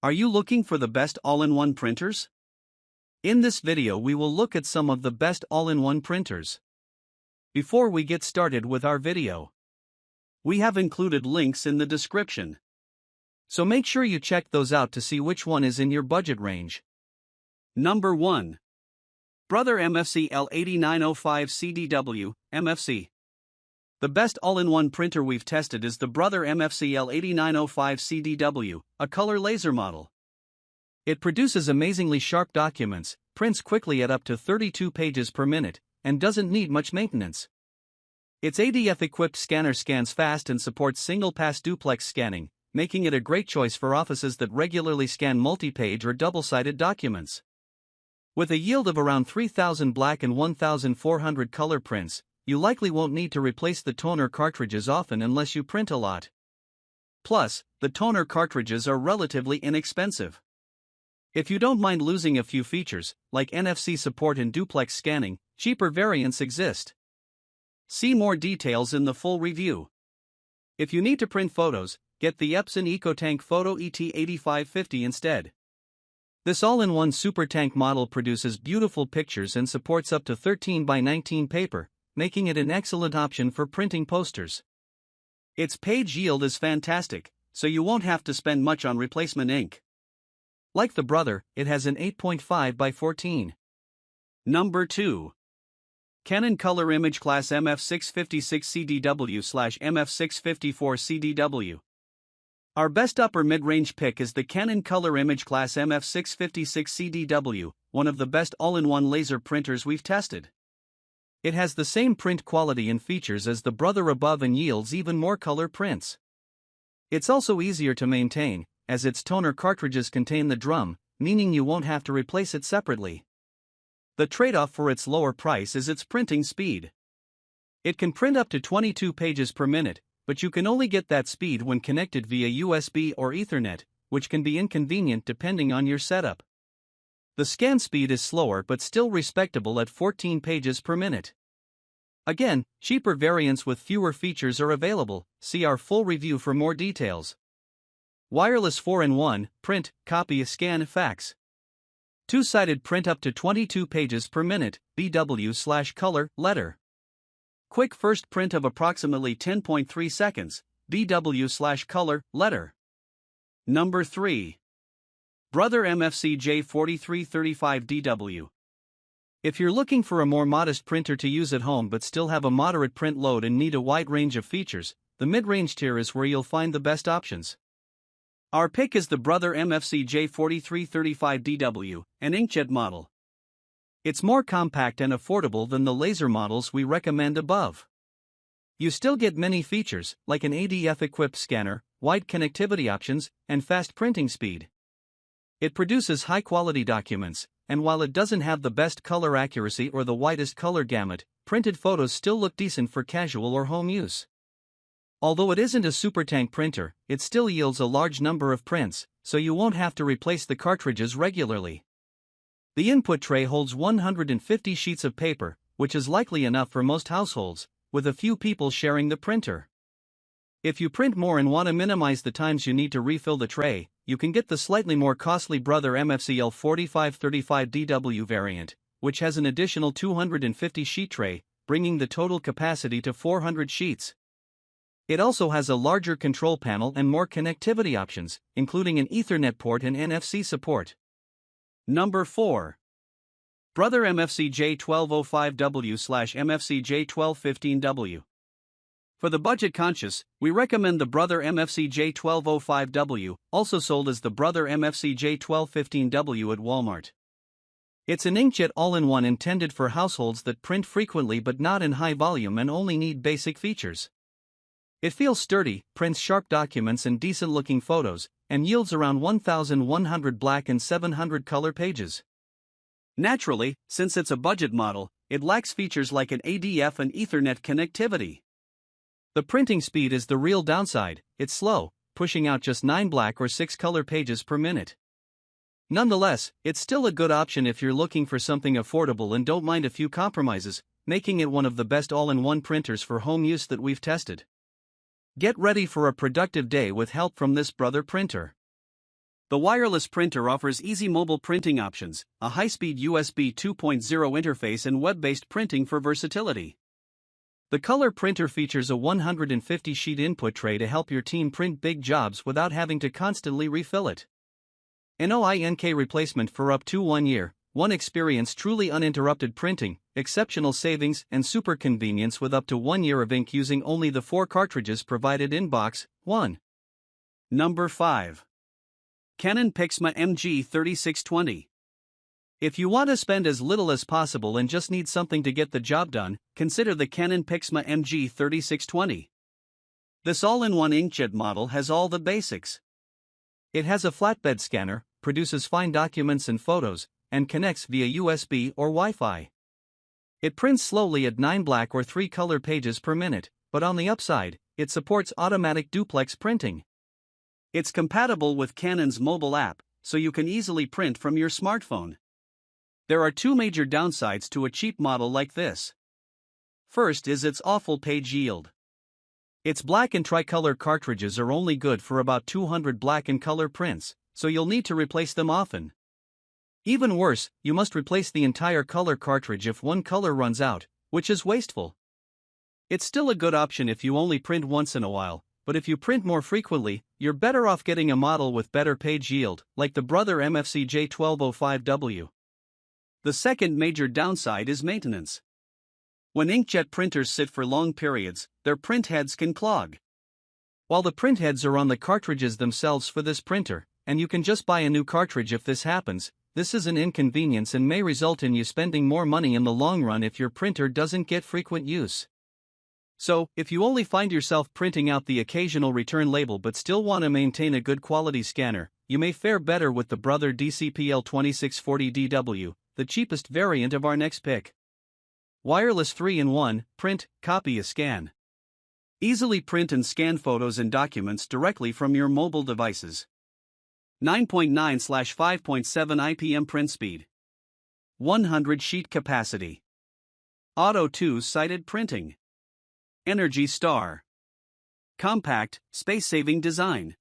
Are you looking for the best all-in-one printers? In this video we will look at some of the best all-in-one printers. Before we get started with our video, we have included links in the description. So make sure you check those out to see which one is in your budget range. Number 1. Brother MFC L8905 CDW, MFC. The best all-in-one printer we've tested is the Brother MFC L8905 CDW, a color laser model. It produces amazingly sharp documents, prints quickly at up to 32 pages per minute, and doesn't need much maintenance. Its ADF-equipped scanner scans fast and supports single-pass duplex scanning, making it a great choice for offices that regularly scan multi-page or double-sided documents. With a yield of around 3,000 black and 1,400 color prints, you likely won't need to replace the toner cartridges often unless you print a lot. Plus, the toner cartridges are relatively inexpensive. If you don't mind losing a few features, like NFC support and duplex scanning, cheaper variants exist. See more details in the full review. If you need to print photos, get the Epson EcoTank Photo ET8550 instead. This all-in-one super tank model produces beautiful pictures and supports up to 13x19 paper, making it an excellent option for printing posters. Its page yield is fantastic, so you won't have to spend much on replacement ink. Like the Brother, it has an 8.5x14. Number 2. Canon Color imageCLASS MF656CDW/MF654CDW. Our best upper mid-range pick is the Canon Color imageCLASS MF656CDW, one of the best all-in-one laser printers we've tested. It has the same print quality and features as the Brother above and yields even more color prints. It's also easier to maintain, as its toner cartridges contain the drum, meaning you won't have to replace it separately. The trade-off for its lower price is its printing speed. It can print up to 22 pages per minute, but you can only get that speed when connected via USB or Ethernet, which can be inconvenient depending on your setup. The scan speed is slower but still respectable at 14 pages per minute. Again, cheaper variants with fewer features are available. See our full review for more details. Wireless 4-in-1, print, copy, scan, fax. Two-sided print up to 22 pages per minute, BW/color, letter. Quick first print of approximately 10.3 seconds, BW/color, letter. Number 3. Brother MFC J4335DW. If you're looking for a more modest printer to use at home but still have a moderate print load and need a wide range of features, the mid-range tier is where you'll find the best options. Our pick is the Brother MFC J4335DW, an inkjet model. It's more compact and affordable than the laser models we recommend above. You still get many features, like an ADF-equipped scanner, wide connectivity options, and fast printing speed. It produces high-quality documents, and while it doesn't have the best color accuracy or the widest color gamut, printed photos still look decent for casual or home use. Although it isn't a super tank printer, it still yields a large number of prints, so you won't have to replace the cartridges regularly. The input tray holds 150 sheets of paper, which is likely enough for most households, with a few people sharing the printer. If you print more and want to minimize the times you need to refill the tray, you can get the slightly more costly Brother MFC L4535DW variant, which has an additional 250 sheet tray, bringing the total capacity to 400 sheets. It also has a larger control panel and more connectivity options, including an Ethernet port and NFC support. Number 4. Brother MFC J1205W/MFC J1215W. For the budget-conscious, we recommend the Brother MFC J1205W, also sold as the Brother MFC J1215W at Walmart. It's an inkjet all-in-one intended for households that print frequently but not in high volume and only need basic features. It feels sturdy, prints sharp documents and decent-looking photos, and yields around 1,100 black and 700 color pages. Naturally, since it's a budget model, it lacks features like an ADF and Ethernet connectivity. The printing speed is the real downside. It's slow, pushing out just 9 black or 6 color pages per minute. Nonetheless, it's still a good option if you're looking for something affordable and don't mind a few compromises, making it one of the best all-in-one printers for home use that we've tested. Get ready for a productive day with help from this Brother printer. The wireless printer offers easy mobile printing options, a high-speed USB 2.0 interface and web-based printing for versatility. The color printer features a 150-sheet input tray to help your team print big jobs without having to constantly refill it. An OINK replacement for up to 1 year, one experience truly uninterrupted printing, exceptional savings and super convenience with up to 1 year of ink using only the 4 cartridges provided in box 1. Number 5. Canon PIXMA MG3620. If you want to spend as little as possible and just need something to get the job done, consider the Canon PIXMA MG3620. This all-in-one inkjet model has all the basics. It has a flatbed scanner, produces fine documents and photos, and connects via USB or Wi-Fi. It prints slowly at 9 black or 3 color pages per minute, but on the upside, it supports automatic duplex printing. It's compatible with Canon's mobile app, so you can easily print from your smartphone. There are 2 major downsides to a cheap model like this. First is its awful page yield. Its black and tricolor cartridges are only good for about 200 black and color prints, so you'll need to replace them often. Even worse, you must replace the entire color cartridge if one color runs out, which is wasteful. It's still a good option if you only print once in a while, but if you print more frequently, you're better off getting a model with better page yield, like the Brother MFC J1205W. The second major downside is maintenance. When inkjet printers sit for long periods, their print heads can clog. While the print heads are on the cartridges themselves for this printer, and you can just buy a new cartridge if this happens, this is an inconvenience and may result in you spending more money in the long run if your printer doesn't get frequent use. So, if you only find yourself printing out the occasional return label but still want to maintain a good quality scanner, you may fare better with the Brother DCPL2640DW, the cheapest variant of our next pick. Wireless 3-in-1, print, copy, scan. Easily print and scan photos and documents directly from your mobile devices. 9.9/5.7 IPM print speed. 100 sheet capacity. Auto 2-sided printing. Energy Star. Compact, space-saving design.